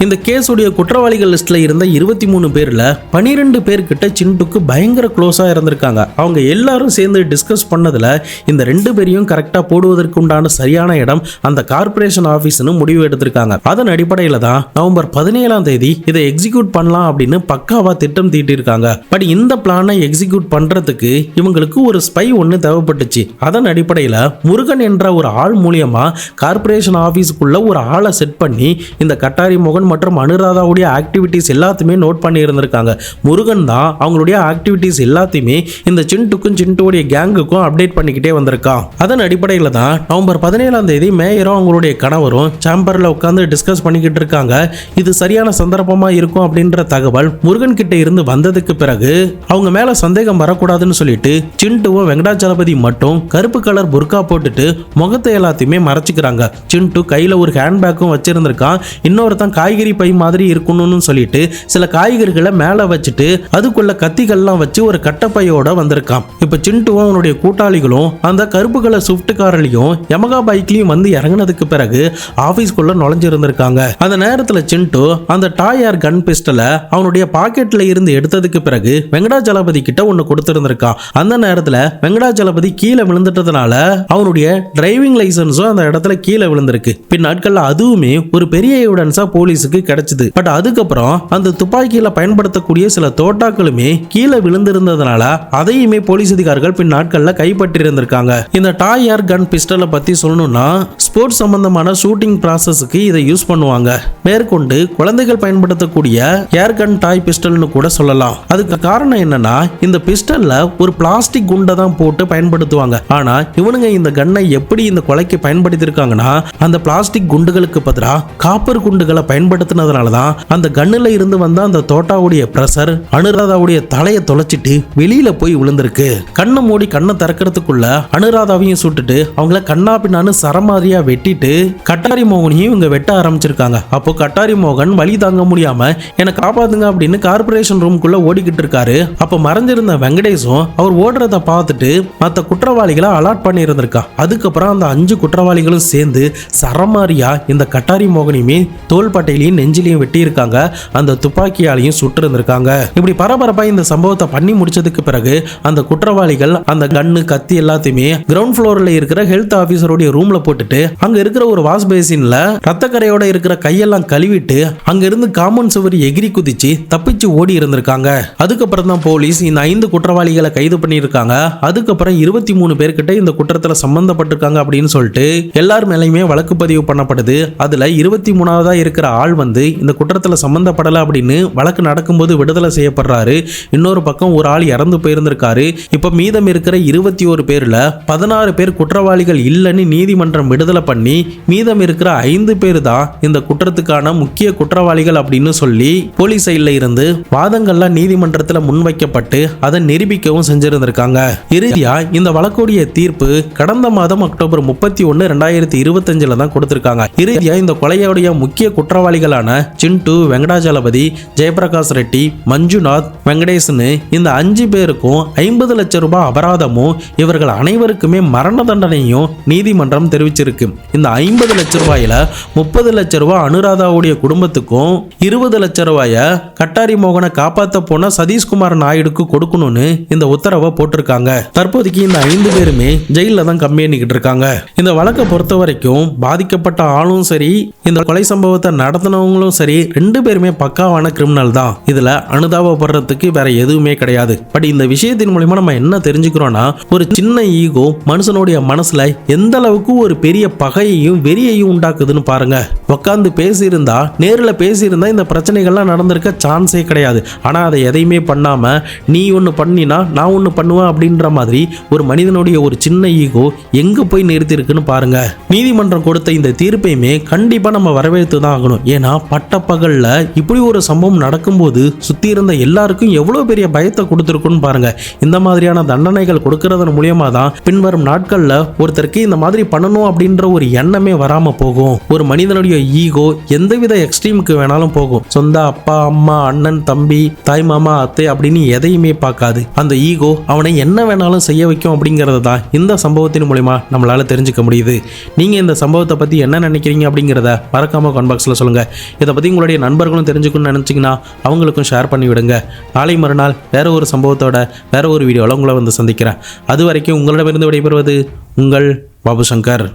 இந்த கேஸுடைய குற்றவாளிகள் லிஸ்ட்ல இருந்த 23 பேர்ல 12 பேர் கிட்ட சிண்டுக்கு பயங்கர க்ளோஸா இருந்திருக்காங்க. அவங்க எல்லாரும் சேர்ந்து டிஸ்கஸ் பண்ணதுல இந்த 2 பேரையும் கரெக்டா போடுவதற்கு உண்டான சரியான இடம் அந்த கார்பரேஷன் ஆபீஸ்னு முடிவு எடுத்திருக்காங்க. அதன் அடிப்படையில தான் நவம்பர் 17ஆம் தேதி இதை எக்ஸிக்யூட் பண்ணலாம் அப்படின்னு பக்காவா திட்டம் தீட்டிருக்காங்க. பட் இந்த பிளானை எக்ஸிக்யூட் பண்றதுக்கு இவங்களுக்கு ஒரு ஸ்பை ஒன்னு தேவைப்பட்டுச்சு. அதன் அடிப்படையில முருகன் என்ற ஒரு ஆள் மூலியமா கார்பரேஷன் ஆபீஸ்க்குள்ள ஒரு ஆளை செட் பண்ணி இந்த கட்டாரி மோகன் மற்றும் அனுராதாவுடைய ஆக்டிவிட்டிஸ் எல்லாத்தையுமே நோட் பண்ணி இருந்திருக்காங்க. முருகன் தான் அவங்களுடைய ஆக்டிவிட்டிஸ் எல்லாத்தையுமே இந்த சிண்டுக்கும் சிண்டுடைய கேங்குக்கும் அப்டேட் பண்ணிக்கிட்டே வந்திருக்கான். அதன் அடிப்படையில் தான் நவம்பர் 17ஆம் தேதி மேயரும் அவங்களுடைய கணவரும் சேம்பர்ல உட்கார்ந்து டிஸ்கஸ் பண்ணிக்கிட்டு இருக்காங்க. இது சரியான சந்தர்ப்பமா இருக்கும் அப்படின்ற தகவல் முருகன் கிட்ட இருந்து வந்ததுக்கு பிறகு அவங்க மேல சந்தேகம் வரக்கூடாதுன்னு சொல்லிட்டு சிண்டுவும் வெங்கடாச்சலபதி மட்டும் கருப்பு கலர் புர்கா போட்டுட்டு முகத்தை எல்லாத்தையுமே மறைச்சிக்கிறாங்க. சிண்டு கையில ஒரு ஹேண்ட்பேக்கும் வச்சிருந்திருக்கான். இன்னொருத்தன் காய்கறி பை மாதிரி இருக்கணும்னு சொல்லிட்டு சில காய்கறிகளை மேல வச்சுட்டு அதுக்குள்ள கத்திகள்லாம் வச்சு ஒரு கட்டப்பையோட வந்திருக்கான். இப்ப சிண்டுவும் அவனுடைய கூட்டாளிகளும் அந்த கருப்பு கலர் ஸ்விஃப்ட் கார்லயும் யமகா பைக்லயும் வந்து இறங்கினதுக்கு பிறகு ஆபீஸ்க்குள்ள நுழைஞ்சிருந்திருக்காங்க. அந்த நேரத்துல சிண்டு அந்த டாயர் கன் பிஸ்டலை அவனுடைய பாக்கெட்ல இருந்து எடுத்ததுக்கு பிறகு வெங்கடாச்சலபதி கிட்ட ஒன்னு கொடுத்திருந்திருக்கான். அந்த நேரத்துல வெங்கடாச்சலபதி கீழே விழுந்துட்டதுனால அவனுடைய டிரைவிங் லைசன்ஸும் அந்த இடத்துல கீழே விழுந்திருக்கு. பின் நாட்கள்ல அதுவுமே ஒரு பெரிய எவிடன்ஸா போலீஸுக்கு கிடைச்சது. பட் அதுக்கப்புறம் அந்த துப்பாக்கியில பயன்படுத்தக்கூடிய சில தோட்டாக்களுமே கீழே விழுந்திருந்ததுனால அதையுமே போலீஸ் அதிகாரிகள் பின் நாட்கள்ல கைப்பற்றி இருந்திருக்காங்க. இந்த டாய் ஏர் கன் பிஸ்டலை பத்தி சொல்லணும்னா ஸ்போர்ட்ஸ் சம்பந்தமான ஷூட்டிங் ப்ராசஸ்க்கு இதை யூஸ் பண்ணுவாங்க. மேற்கொண்டு குழந்தைகள் பயன்படுத்தக்கூடிய ஏர் கன் டாய் பிஸ்டல்னு கூட சொல்லலாம். அதுக்கு காரணம் என்னன்னா இந்த பிஸ்டல்ல ஒரு பிளாஸ்டிக் குண்டை தான் போட்டு பயன்படுத்துவாங்க. ஆனா இவனுங்க இந்த கன்னை எப்படி இந்த கொலைக்கு பயன்படுத்தி இருக்காங்கன்னா அந்த பிளாஸ்டிக் குண்டுகளுக்கு பதிலா காப்பர் குண்டுகளை பயன்படுத்தினதுனாலதான் அந்த கன்னுல இருந்து வந்த அந்த தோட்டாவுடைய பிரஷர் அனுராதாவுடைய தலையை தொலைச்சிட்டு வெளியில போய் விழுந்திருக்கு. கண்ணை மூடி கண்ணை திறக்கிறதுக்குள்ள அனுராதாவையும் சுட்டுட்டு அவங்கள கண்ணா பின்னான்னு சரமாரியா வெட்டிட்டு கட்டாரி மோகனையும் இவங்க வெட்ட ஆரம்பிச்சிருக்காங்க. அப்போ கட்டாரி மோகன் வலி தாங்க முடியாம என்னை காப்பாத்துங்க அப்படின்னு கார்பரேஷன் ரூம்குள்ள ஓடிக்கிட்டு இருக்காரு. அப்ப மறைஞ்சிருந்த வெங்கடேஷும் அவர் ஓடுறத பார்த்துட்டு மற்ற குற்றவாளிகளை அலாட் பண்ணி இருந்திருக்கா. அதுக்கப்புறம் அந்த 5 குற்றவாளிகளும் சேர்ந்து சரமாரியா இந்த கட்டாரி மோகனையுமே தோள்பட்டையிலையும் நெஞ்சிலையும் வெட்டி இருக்காங்க. அந்த துப்பாக்கியாலையும் சுட்டு இருந்திருக்காங்க. இப்படி பரபரப்பா இந்த சம்பவத்தை பண்ணி முடிச்சதுக்கு பிறகு அந்த குற்றவாளிகள் அந்த கன்னு கத்தி எல்லாத்தையுமே கிரவுண்ட் ஃப்ளோர்ல இருக்கிற ஹெல்த் ஆபீசருடைய ரூம்ல போட்டுட்டு அங்க இருக்கிற ஒரு வாஷ் பேசின்ல ரத்தக்கரையோட இருக்கிற கையெல்லாம் கழுவிட்டு அங்க இருந்து காம்பவுண்ட் சுவர் எகிரி குதிச்சு தப்பிச்சு ஓடி இருந்திருக்காங்க. அதுக்கப்புறம் தான் போலீஸ் இந்த 5 குற்றவாளிகளை கைது பண்ணியிருக்காங்க. அதுக்கப்புறம் 23 பேர்கிட்ட இந்த குற்றத்துல சம்பந்தப்பட்டிருக்காங்க அப்படின்னு சொல்லிட்டு எல்லார் மேலையுமே வழக்கு பதிவு பண்ணப்படுது. அதுல 23ஆவதா இருக்கிற ஆள் வந்து இந்த குற்றத்துல சம்பந்தப்படல அப்படின்னு வழக்கு நடக்கும்போது விடுதலை செய்யப்படுறாரு. இன்னொரு பக்கம் ஒரு ஆள் இறந்து போயிருந்திருக்காரு. இப்ப மீதம் இருக்கிற 21 பேர்ல 16 பேர் குற்றவாளிகள் இல்லைன்னு நீதிமன்றம் விடுதலை பண்ணி மீதம் இருக்கிற 5 பேர் தான் இந்த குற்றத்துக்கான முக்கிய குற்றவாளிகள் அப்படின்னு சொல்லி போலீஸ் சைட்ல இருந்து வாதங்கள்லாம் நீதிமன்றத்துல முன்வைக்கப்பட்டு அதை நிரூபிக்கவும் செஞ்சிருந்திருக்காங்க. இறுதியா இந்த வழக்குடைய தீர்ப்பு கடந்த மாதம் அக்டோபர் 31, 2025 தான் கொடுத்திருக்காங்க. இறுதியா இந்த கொலையோடைய முக்கிய குற்றவாளிகளான சிண்டு, வெங்கடாஜலபதி, ஜெயபிரகாஷ் ரெட்டி, மஞ்சுநாத், வெங்கடேசன் இந்த 5 பேருக்கும் 50 லட்சம் ரூபாய் அபராதமும் இவர்கள் அனைவருக்குமே மரண தண்டனையும் நீதிமன்றம் தெரிவிச்சிருக்கு. இந்த 50 லட்சம் ரூபாயில 30 லட்சம் ரூபாய் அனுராதாவுடைய குடும்பத்துக்கும் 20 லட்சம் ரூபாய கட்டாரி மோகனை காப்பாத்த போன சதீஷ்குமார் நாயுடுக்கு கொடுக்கணும்னு இந்த உத்தரவை போட்டிருக்காங்க. தற்போதைக்கு இந்த 5 பேருமே ஜெயில தான் கம்மி பண்ணிக்கிட்டு இருக்காங்க. இந்த வழக்கை பொறுத்த வரைக்கும் பாதிக்கப்பட்ட ஆளும் சரி இந்த கொலை சம்பவத்தை நடத்தினவங்களும் சரி 2 பேருமே பக்காவான கிரிமினல் தான். இதுல அனுதாபப்படுறதுக்கு வேற எதுவுமே கிடையாது. பட் இந்த விஷயத்தின் மூலமா நம்ம என்ன தெரிஞ்சுக்கிறோம்னா ஒரு சின்ன ஈகோ மனுஷனுடைய மனசுல எந்த அளவுக்கு ஒரு பெரிய பகையையும் வெறியையும் உண்டாக்குதுன்னு பாருங்க. உட்காந்து பேசியிருந்தா நேரில் பேசியிருந்தா இந்த பிரச்சனைகள்லாம் நடந்திருக்க சான்ஸே கிடையாது. ஆனா அதை எதையுமே பண்ணாம நீ ஒன்று பண்ணினா நான் ஒன்று பண்ணுவேன் அப்படின்ற மாதிரி ஒரு மனிதனுடைய ஒரு சின்ன ஈகோ எங்க போய் நிறுத்தி இருக்குன்னு பாருங்க. நீதிமன்றம் கொடுத்த இந்த தீர்ப்பையுமே கண்டிப்பா நம்ம வரவேற்று தான் ஆகணும். ஏன்னா பட்டப்பகல்ல இப்படி ஒரு சம்பவம் நடக்கும்போது சுத்தி இருந்த எல்லாருக்கும் எவ்வளவு பெரிய பயத்தை கொடுத்துருக்குன்னு பாருங்க. இந்த மாதிரியான தண்டனைகள் கொடுக்கறதன் மூலியமா தான் பின்வரும் நாட்கள்ல ஒருத்தருக்கு இந்த மாதிரி பண்ணணும் அப்படின்ற ஒரு எண்ணமே வராம போகும். ஒரு மனிதனுடைய ஈகோ எந்தவித எக்ஸ்ட்ரீமுக்கு வேணாலும் போகும். சொந்த அப்பா, அம்மா, அண்ணன், தம்பி, தாய், மாமா, அத்தை அப்படின்னு எதையுமே பார்க்காது. அந்த ஈகோ அவனை என்ன வேணாலும் செய்ய வைக்கும் அப்படிங்கறது தான் இந்த சம்பவத்தின் மூலமா நம்மளால தெரிஞ்சுக்க முடியுது. நீங்க இந்த சம்பவத்தை பத்தி என்ன நினைக்கிறீங்க அப்படிங்கிறத மறக்காம கமெண்ட் பாக்ஸ்ல சொல்லுங்க. இதை பத்தி உங்களுடைய நண்பர்களும் தெரிஞ்சுக்கணும்னு நினைச்சீங்கன்னா அவங்களுக்கும் ஷேர் பண்ணி விடுங்க. நாளை மறுநாள் வேற ஒரு சம்பவத்தோட வேற ஒரு வீடியோல உங்களை வந்து சந்திக்கிறேன். அது வரைக்கும் உங்களிடமிருந்து விடைபெறுவது உங்கள் பாபு சங்கர்.